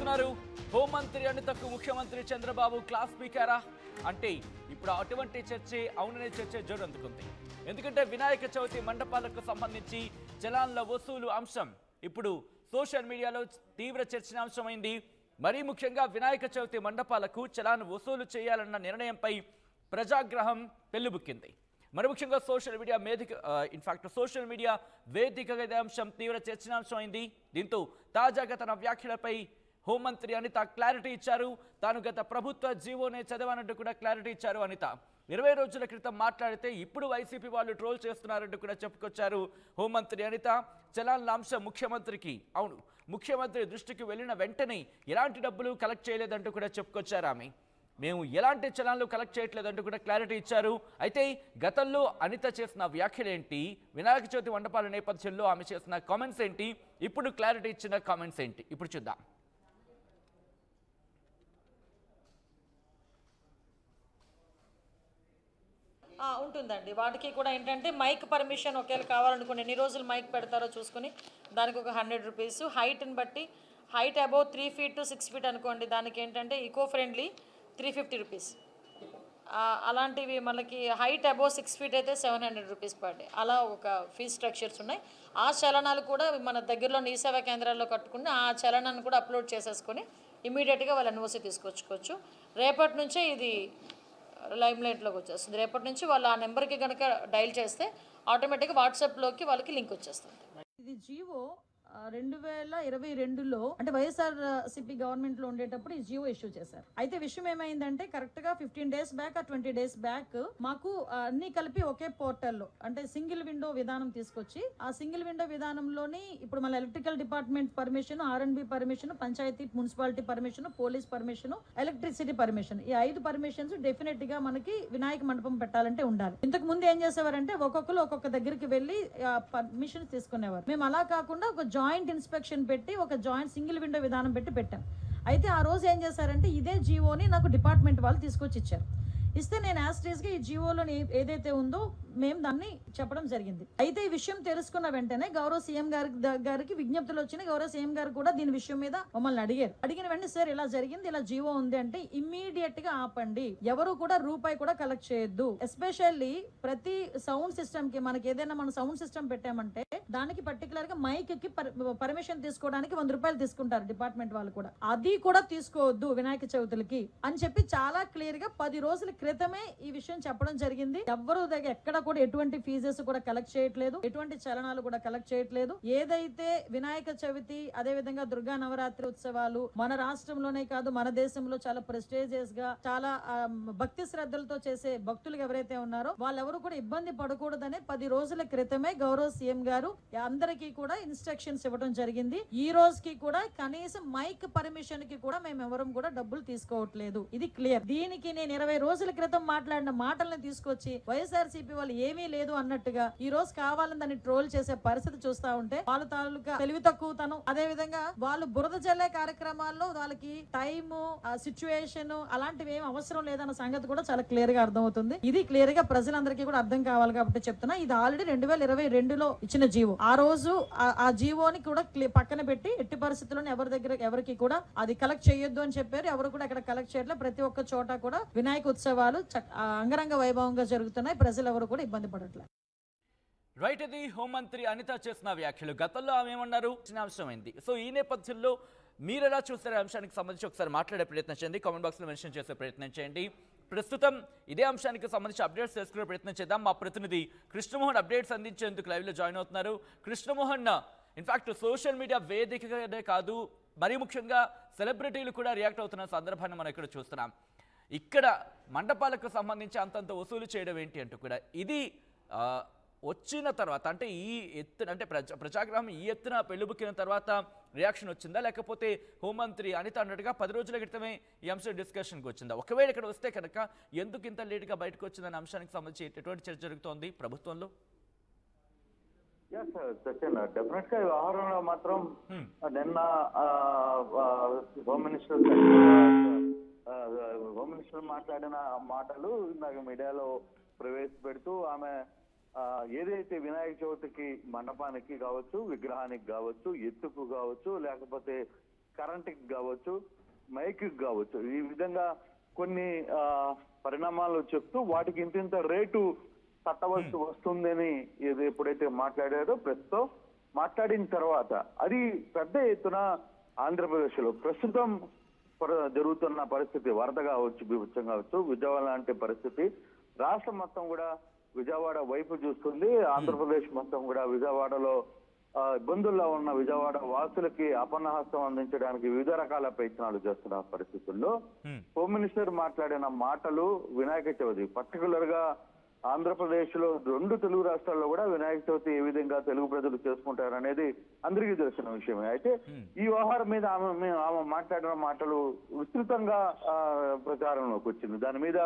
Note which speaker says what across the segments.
Speaker 1: ఏమంటున్నారు? హోంమంత్రి అనితకు ముఖ్యమంత్రి చంద్రబాబు క్లాస్ స్పీకరా అంటే ఇప్పుడు అటువంటి చర్చే అవుననే చర్చ జోరందుకుంది. ఎందుకంటే వినాయక చవితి మండపాలకు సంబంధించి చలాన్ల వసూలు అంశం ఇప్పుడు సోషల్ మీడియాలో తీవ్ర చర్చనీయాంశమైంది. మరీ ముఖ్యంగా వినాయక చవితి మండపాలకు చలాన్ వసూలు చేయాలన్న నిర్ణయంపై ప్రజాగ్రహం పెళ్లిబుక్కింది. మరి ముఖ్యంగా సోషల్ మీడియా వేదికగా ఇదే అంశం తీవ్ర చర్చనీయాంశం అయింది. దీంతో తాజాగా తన వ్యాఖ్యలపై హోంమంత్రి అనిత క్లారిటీ ఇచ్చారు. తాను గత ప్రభుత్వ జీవోనే చదవనంటూ కూడా క్లారిటీ ఇచ్చారు అనిత. 20 రోజుల క్రితం మాట్లాడితే ఇప్పుడు వైసీపీ వాళ్ళు ట్రోల్ చేస్తున్నారంటూ కూడా చెప్పుకొచ్చారు హోంమంత్రి అనిత. చలాన్ల అంశం ముఖ్యమంత్రి దృష్టికి వెళ్ళిన వెంటనే ఎలాంటి డబ్బులు కలెక్ట్ చేయలేదంటూ కూడా చెప్పుకొచ్చారు ఆమె. మేము ఎలాంటి చలాన్లు కలెక్ట్ చేయట్లేదంటూ కూడా క్లారిటీ ఇచ్చారు. అయితే గతంలో అనిత చేసిన వ్యాఖ్యలేంటి, వినాయక చవితి మండపాల నేపథ్యంలో ఆమె చేసిన కామెంట్స్ ఏంటి, ఇప్పుడు క్లారిటీ ఇచ్చిన కామెంట్స్ ఏంటి, ఇప్పుడు చూద్దాం.
Speaker 2: ఉంటుందండి. వాటికి కూడా ఏంటంటే మైక్ పర్మిషన్ ఒకవేళ కావాలనుకోండి, ఎన్ని రోజులు మైక్ పెడతారో చూసుకొని దానికి ఒక 100 రూపీస్. హైట్ని బట్టి height above 3 feet to 6 feet అనుకోండి, దానికి ఏంటంటే ఈకో ఫ్రెండ్లీ 350 రూపీస్. అలాంటివి మనకి హైట్ అబౌవ్ 6 feet అయితే 700 రూపీస్ పర్ డే. అలా ఒక ఫీజ్ స్ట్రక్చర్స్ ఉన్నాయి. ఆ చలనాలు కూడా మన దగ్గరలో ఈ సేవా కేంద్రాల్లో కట్టుకుని ఆ చలనాన్ని కూడా అప్లోడ్ చేసేసుకొని ఇమీడియట్గా వాళ్ళ ఎన్ఓసి తీసుకొచ్చుకోవచ్చు. రేపటి నుంచే ఇది లైమ్లైట్లోకి వచ్చేస్తుంది. రేపటి నుంచి వాళ్ళు ఆ నెంబర్కి కనుక డైల్ చేస్తే ఆటోమేటిక్గా వాట్సాప్లోకి వాళ్ళకి లింక్ వచ్చేస్తుంది. ఇది జియో 2022లో అంటే వైఎస్ఆర్సీపీ గవర్నమెంట్ లో ఉండేటప్పుడు ఈ జియో ఇష్యూ చేశారు. అయితే విషయం ఏమైందంటే కరెక్ట్ గా 15 days బ్యాక్ 20 days బ్యాక్ మాకు అన్ని కలిపి ఒకే పోర్టల్లో అంటే సింగిల్ విండో విధానం తీసుకొచ్చి ఆ సింగిల్ విండో విధానంలోని ఇప్పుడు మన electrical department permission, R&B permission, panchayati municipality permission, police permission, electricity permission, ఈ 5 పర్మిషన్స్ డెఫినెట్ గా మనకి వినాయక మండపం పెట్టాలంటే ఉండాలి. ఇంతకు ముందు ఏం చేసేవారంటే ఒక్కొక్కరు ఒక్కొక్క దగ్గరికి వెళ్ళి పర్మిషన్ తీసుకునేవారు. మేము అలా కాకుండా ఒక జాయింట్ ఇన్స్పెక్షన్ పెట్టి ఒక జాయింట్ సింగిల్ విండో విధానం పెట్టాం. అయితే ఆ రోజు ఏం చేశారంటే ఇదే జియోని నాకు డిపార్ట్మెంట్ వాళ్ళు తీసుకొచ్చి ఇచ్చారు. ఇస్తే నేను యాస్ట్రీస్గా ఈ జియోలోని ఏదైతే ఉందో మేము దాన్ని చెప్పడం జరిగింది. అయితే ఈ విషయం తెలుసుకున్న వెంటనే గౌరవ సీఎం గారికి విజ్ఞప్తులు వచ్చినాయి. గౌరవ సీఎం గారు కూడా దీని విషయం మీద మమ్మల్ని అడిగిన వెంటనే సార్ ఇలా జరిగింది, ఇలా జియో ఉంది అంటే ఇమ్మీడియట్ గా ఆపండి, ఎవరు కూడా రూపాయి కూడా కలెక్ట్ చేయొద్దు. ఎస్పెషల్లీ ప్రతి సౌండ్ సిస్టమ్ కి మనకి ఏదైనా మనం సౌండ్ సిస్టమ్ పెట్టామంటే దానికి పర్టికులర్ గా మైక్ కి పర్మిషన్ తీసుకోవడానికి 100 రూపాయలు తీసుకుంటారు డిపార్ట్మెంట్ వాళ్ళు కూడా. అది కూడా తీసుకోవద్దు వినాయక చవితులకి అని చెప్పి చాలా క్లియర్ గా 10 రోజుల క్రితమే ఈ విషయం చెప్పడం జరిగింది. ఎవ్వరు దగ్గర ఎక్కడ కూడా ఎటువంటి ఫీజెస్ కూడా కలెక్ట్ చేయట్లేదు, ఎటువంటి చలనాలు కూడా కలెక్ట్ చేయట్లేదు. ఏదైతే వినాయక చవితి అదే విధంగా దుర్గా నవరాత్రి ఉత్సవాలు మన రాష్ట్రంలోనే కాదు మన దేశంలో చాలా ప్రెస్టేజియస్ గా చాలా భక్తి శ్రద్ధలతో చేసే భక్తులు ఎవరైతే ఉన్నారో వాళ్ళెవరు కూడా ఇబ్బంది పడకూడదనే 10 రోజుల క్రితమే గౌరవ సీఎం గారు అందరికీ కూడా ఇన్స్ట్రక్షన్స్ ఇవ్వడం జరిగింది. ఈ రోజుకి కూడా కనీసం మైక్ పర్మిషన్ కి కూడా మేము ఎవరం కూడా డబ్బులు తీసుకోవట్లేదు. ఇది క్లియర్. దీనికి నేను 20 రోజుల క్రితం మాట్లాడిన మాటలను తీసుకొచ్చి వైఎస్ఆర్సీపీ వాళ్ళు ఏమీ లేదు అన్నట్టుగా ఈ రోజు కావాలని దాన్ని ట్రోల్ చేసే పరిస్థితి చూస్తా ఉంటే వాళ్ళ తాలూకా తెలివి తక్కువతనం, అదే విధంగా వాళ్ళు బురద జల్లే కార్యక్రమాల్లో వాళ్ళకి టైమ్ సిచ్యువేషన్ అలాంటివి ఏం అవసరం లేదన్న సంగతి కూడా చాలా క్లియర్ గా అర్థమవుతుంది. ఇది క్లియర్ గా ప్రజలందరికీ కూడా అర్థం కావాలి కాబట్టి చెప్తున్నా. ఇది ఆల్రెడీ 2022లో ఇచ్చిన జీవో. ఆ రోజు ఆ జీవోని కూడా పక్కన పెట్టి ఎట్టి పరిస్థితుల్లో ఎవరికి కూడా అది కలెక్ట్ చేయొద్దు అని చెప్పారు. ఎవరు కూడా ఎక్కడ కలెక్ట్ చేయట్లేదు. ప్రతి ఒక్క చోట కూడా వినాయక ఉత్సవాలు అంగరంగ వైభవంగా జరుగుతున్నాయి. ప్రజలు ఎవరు కూడా ఇబ్బంది పడట్లేదు.
Speaker 1: రైట్, ఇది హోంమంత్రి అనిత చేసిన వ్యాఖ్యలు. గతంలో ఆమె ఏమన్నారు అంశమైంది. సో ఈ నేపథ్యంలో మీరు ఎలా చూసారు అంశానికి సంబంధించి ఒకసారి మాట్లాడే ప్రయత్నం చేయండి, కామెంట్ బాక్స్ లో మెన్షన్ చేసే ప్రయత్నం చేయండి. ప్రస్తుతం ఇదే అంశానికి సంబంధించి అప్డేట్స్ తెలుసుకునే ప్రయత్నం చేద్దాం. మా ప్రతినిధి కృష్ణమోహన్ అప్డేట్స్ అందించేందుకు లైవ్లో జాయిన్ అవుతున్నారు. కృష్ణమోహన్, ఇన్ఫాక్ట్ సోషల్ మీడియా వేదికగానే కాదు మరీ ముఖ్యంగా సెలబ్రిటీలు కూడా రియాక్ట్ అవుతున్న సందర్భాన్ని మనం ఇక్కడ చూస్తున్నాం. ఇక్కడ మండపాలకు సంబంధించి అంతంత వసూలు చేయడం ఏంటి అంటూ కూడా ఇది వచ్చిన తర్వాత అంటే ఈ ఎత్తున అంటే ప్రజాగ్రహం ఈ ఎత్తున పెళ్లిబుక్కిన తర్వాత రియాక్షన్ వచ్చిందా, లేకపోతే హోంమంత్రి అనిత అన్నట్టుగా 10 రోజుల క్రితమే ఈ అంశం డిస్కషన్కి వచ్చిందా? ఒకవేళ ఇక్కడ వస్తే కనుక ఎందుకు ఇంత లేట్గా బయటకు వచ్చిందనే అంశానికి సంబంధించి ఎటువంటి చర్చ జరుగుతోంది ప్రభుత్వంలో?
Speaker 3: డెఫినెట్ గా వ్యవహారంలో మాత్రం నిన్న హోమ్ మినిస్టర్ మాట్లాడిన మాటలు నాకు మీడియాలో ప్రవేశపెడుతూ ఆమె ఏదైతే వినాయక చవితికి మండపానికి కావచ్చు, విగ్రహానికి కావచ్చు, ఎత్తుకు కావచ్చు, లేకపోతే కరెంట్కి కావచ్చు, మైక్కి కావచ్చు, ఈ విధంగా కొన్ని పరిణామాలు చెప్తూ వాటికి ఇంత రేటు కట్టవలసి వస్తుందని ఎప్పుడైతే మాట్లాడారో ప్రస్తుతం మాట్లాడిన తర్వాత అది పెద్ద ఎత్తున ఆంధ్రప్రదేశ్ లో ప్రస్తుతం జరుగుతున్న పరిస్థితి వరద కావచ్చు, బీభత్సం కావచ్చు, విజయవాడ లాంటి పరిస్థితి రాష్ట్రం మొత్తం కూడా విజయవాడ వైపు చూస్తుంది. ఆంధ్రప్రదేశ్ మొత్తం కూడా విజయవాడలో ఇబ్బందుల్లో ఉన్న విజయవాడ వాసులకి అపన్నహస్తం అందించడానికి వివిధ రకాల ప్రయత్నాలు చేస్తున్న పరిస్థితుల్లో హోమ్ మినిస్టర్ మాట్లాడిన మాటలు వినాయక చవితి పర్టికులర్ గా ఆంధ్రప్రదేశ్ లో 2 తెలుగు రాష్ట్రాల్లో కూడా వినాయక చవితి ఏ విధంగా తెలుగు ప్రజలు చేసుకుంటారు అనేది అందరికీ తెలిసిన విషయమే. అయితే ఈ వ్యవహారం మీద ఆమె మాట్లాడిన మాటలు విస్తృతంగా ప్రచారంలోకి వచ్చింది. దాని మీద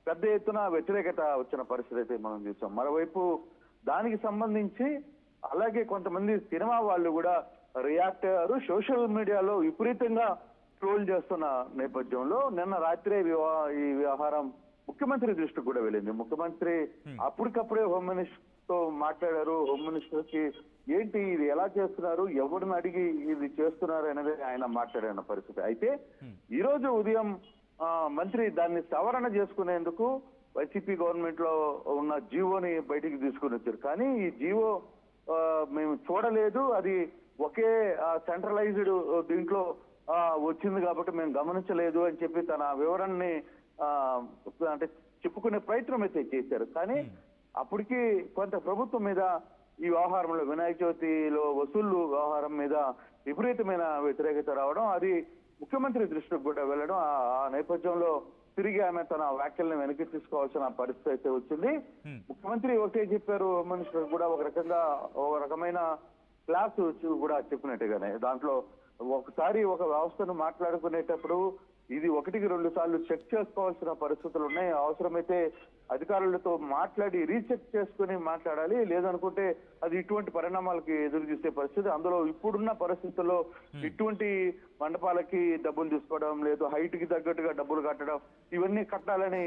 Speaker 3: పెద్ద ఎత్తున వ్యతిరేకత వచ్చిన పరిస్థితి అయితే మనం చూసాం. మరోవైపు దానికి సంబంధించి అలాగే కొంతమంది సినిమా వాళ్ళు కూడా రియాక్ట్ అయ్యారు. సోషల్ మీడియాలో విపరీతంగా ట్రోల్ చేస్తున్న నేపథ్యంలో నిన్న రాత్రే ఈ వ్యవహారం ముఖ్యమంత్రి దృష్టికి కూడా వెళ్ళింది. ముఖ్యమంత్రి అప్పటికప్పుడే హోమ్ మినిస్టర్ తో మాట్లాడారు. హోమ్ మినిస్టర్ కి ఏంటి ఇది ఎలా చేస్తున్నారు, ఎవరిని అడిగి ఇది చేస్తున్నారు అనేది ఆయన మాట్లాడిన పరిస్థితి. అయితే ఈ రోజు ఉదయం మంత్రి దాన్ని సవరణ చేసుకునేందుకు వైసీపీ గవర్నమెంట్ లో ఉన్న జీవోని బయటికి తీసుకుని వచ్చారు. కానీ ఈ జీవో మేము చూడలేదు, అది ఒకే సెంట్రలైజ్డ్ దీంట్లో వచ్చింది కాబట్టి మేము గమనించలేదు అని చెప్పి తన వివరణని అంటే చెప్పుకునే ప్రయత్నం అయితే చేశారు. కానీ అప్పటికి కొంత ప్రభుత్వం మీద ఈ వ్యవహారంలో వినాయక చవితిలో వసూళ్లు వ్యవహారం మీద విపరీతమైన వ్యతిరేకత రావడం, అది ముఖ్యమంత్రి దృష్టికి కూడా వెళ్ళడం, ఆ నేపథ్యంలో తిరిగి ఆమె తన వ్యాఖ్యల్ని వెనక్కి తీసుకోవాల్సిన పరిస్థితి అయితే వచ్చింది. ముఖ్యమంత్రి ఒకటే చెప్పారు, హోమ్ మినిస్టర్ కూడా ఒక రకమైన క్లాస్ కూడా చెప్పినట్టుగానే దాంట్లో ఒకసారి ఒక వ్యవస్థను మాట్లాడుకునేటప్పుడు ఇది 1-2 సార్లు చెక్ చేసుకోవాల్సిన పరిస్థితులు ఉన్నాయి. అవసరమైతే అధికారులతో మాట్లాడి రీచెక్ చేసుకుని మాట్లాడాలి, లేదనుకుంటే అది ఇటువంటి పరిణామాలకి ఎదురు చూసే పరిస్థితి. అందులో ఇప్పుడున్న పరిస్థితుల్లో ఇటువంటి మండపాలకి డబ్బులు తీసుకోవడం లేదు, హైట్ కి తగ్గట్టుగా డబ్బులు కట్టడం, ఇవన్నీ కట్టాలని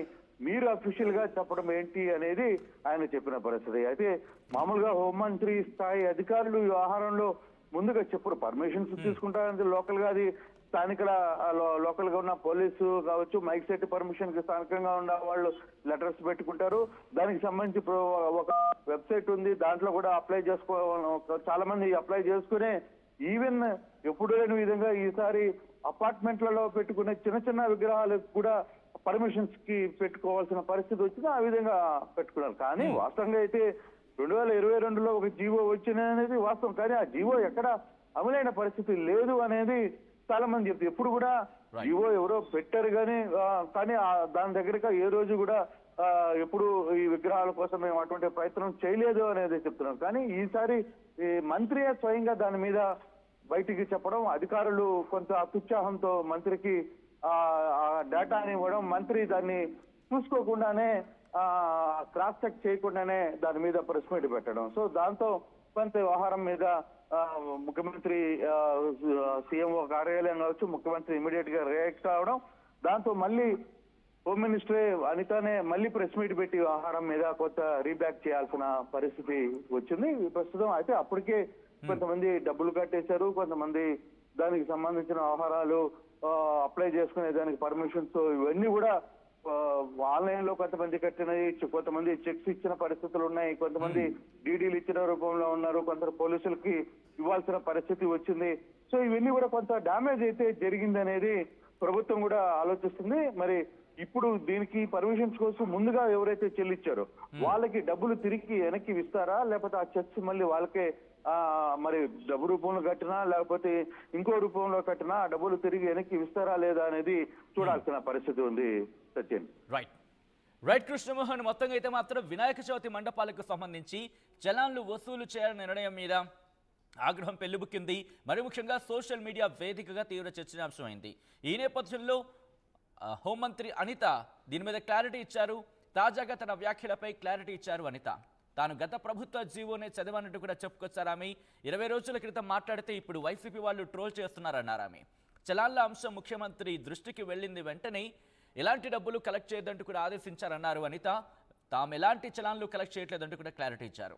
Speaker 3: మీరు అఫీషియల్ గా చెప్పడం ఏంటి అనేది ఆయన చెప్పిన పరిస్థితి. అయితే మామూలుగా హోంమంత్రి స్థాయి అధికారులు ఈ వ్యవహారంలో ముందుగా చెప్పరు, పర్మిషన్స్ తీసుకుంటారంటే లోకల్ గా అది స్థానిక లోకల్ గా ఉన్న పోలీసు కావచ్చు, మైక్ సెట్ పర్మిషన్ కి స్థానికంగా ఉన్న వాళ్ళు లెటర్స్ పెట్టుకుంటారు. దానికి సంబంధించి ఒక వెబ్సైట్ ఉంది, దాంట్లో కూడా అప్లై చాలా మంది అప్లై చేసుకునే ఈవెన్ ఎప్పుడు లేని విధంగా ఈసారి అపార్ట్మెంట్లలో పెట్టుకునే చిన్న విగ్రహాలకు కూడా పర్మిషన్స్ కి పెట్టుకోవాల్సిన పరిస్థితి వచ్చింది. ఆ విధంగా పెట్టుకున్నారు. కానీ వాస్తవంగా అయితే 2022లో ఒక జీవో వచ్చింది అనేది వాస్తవం. కానీ ఆ జీవో ఎక్కడ అమలైన పరిస్థితి లేదు అనేది చాలా మంది చెప్తారు. ఎప్పుడు కూడా జీవో ఎవరో పెట్టారు కానీ దాని దగ్గరగా ఏ రోజు కూడా ఎప్పుడు ఈ విగ్రహాల కోసం మేము అటువంటి ప్రయత్నం చేయలేదు అనేది చెప్తున్నాం. కానీ ఈసారి మంత్రి స్వయంగా దాని మీద బయటికి చెప్పడం, అధికారులు కొంత అత్యుత్సాహంతో మంత్రికి డేటాని ఇవ్వడం, మంత్రి దాన్ని చూసుకోకుండానే క్రాస్ చెక్ చేయకుండానే దాని మీద ప్రెస్ మీట్ పెట్టడం. సో దాంతో కొంత వ్యవహారం మీద ముఖ్యమంత్రి సీఎం కార్యాలయం కావచ్చు, ముఖ్యమంత్రి ఇమీడియట్ గా రియాక్ట్ అవడం, దాంతో మళ్ళీ హోమ్ మినిస్టరే అనితానే మళ్ళీ ప్రెస్ మీట్ పెట్టి వ్యవహారం మీద కొంత రీబ్యాక్ చేయాల్సిన పరిస్థితి వచ్చింది ప్రస్తుతం. అయితే అప్పటికే కొంతమంది డబ్బులు కట్టేశారు, కొంతమంది దానికి సంబంధించిన వ్యవహారాలు అప్లై చేసుకునే దానికి పర్మిషన్స్ ఇవన్నీ కూడా ఆన్లైన్ లో కొంతమంది కట్టినవి, కొంతమంది చెక్స్ ఇచ్చిన పరిస్థితులు ఉన్నాయి, కొంతమంది డీడీలు ఇచ్చిన రూపంలో ఉన్నారు, కొందరు పోలీసులకి ఇవ్వాల్సిన పరిస్థితి వచ్చింది. సో ఇవన్నీ కూడా కొంత డ్యామేజ్ అయితే జరిగిందనేది ప్రభుత్వం కూడా ఆలోచిస్తుంది. మరి ఇప్పుడు దీనికి పర్మిషన్స్ కోసం ముందుగా ఎవరైతే చెల్లించారో వాళ్ళకి డబ్బులు తిరిగి వెనక్కి ఇస్తారా, లేకపోతే ఆ చెక్స్ మళ్ళీ వాళ్ళకే మరి డబ్బు రూపంలో కట్టినా లేకపోతే ఇంకో రూపంలో కట్టినా ఆ డబ్బులు తిరిగి వెనక్కి ఇస్తారా లేదా అనేది చూడాల్సిన పరిస్థితి ఉంది సచిన్.
Speaker 1: రైట్ కృష్ణమోహన్, మొత్తంగా అయితే మాత్రం వినాయక చవితి మండపాలకు సంబంధించి చలాన్లు వసూలు చేయాలనే నిర్ణయం మీద ఆగ్రహం పెళ్లిబుక్కింది. మరి ముఖ్యంగా సోషల్ మీడియా వేదికగా తీవ్ర చర్చనీయాంశమైంది. ఈ నేపథ్యంలో హోంమంత్రి అనిత దీని మీద క్లారిటీ ఇచ్చారు. తాజాగా తన వ్యాఖ్యలపై క్లారిటీ ఇచ్చారు అనిత. తాను గత ప్రభుత్వ జీవోనే చదివన్నట్టు కూడా చెప్పుకొచ్చారు ఆమె. 20 రోజుల క్రితం మాట్లాడితే ఇప్పుడు వైసీపీ వాళ్ళు ట్రోల్ చేస్తున్నారన్నారు ఆమె. చలాన్ల అంశం ముఖ్యమంత్రి దృష్టికి వెళ్ళింది వెంటనే ఎలాంటి డబ్బులు కలెక్ట్ చేయొద్దంటూ కూడా ఆదేశించారన్నారు అనిత. తాము ఎలాంటి చలాన్లు కలెక్ట్ చేయట్లేదంటూ కూడా క్లారిటీ ఇచ్చారు.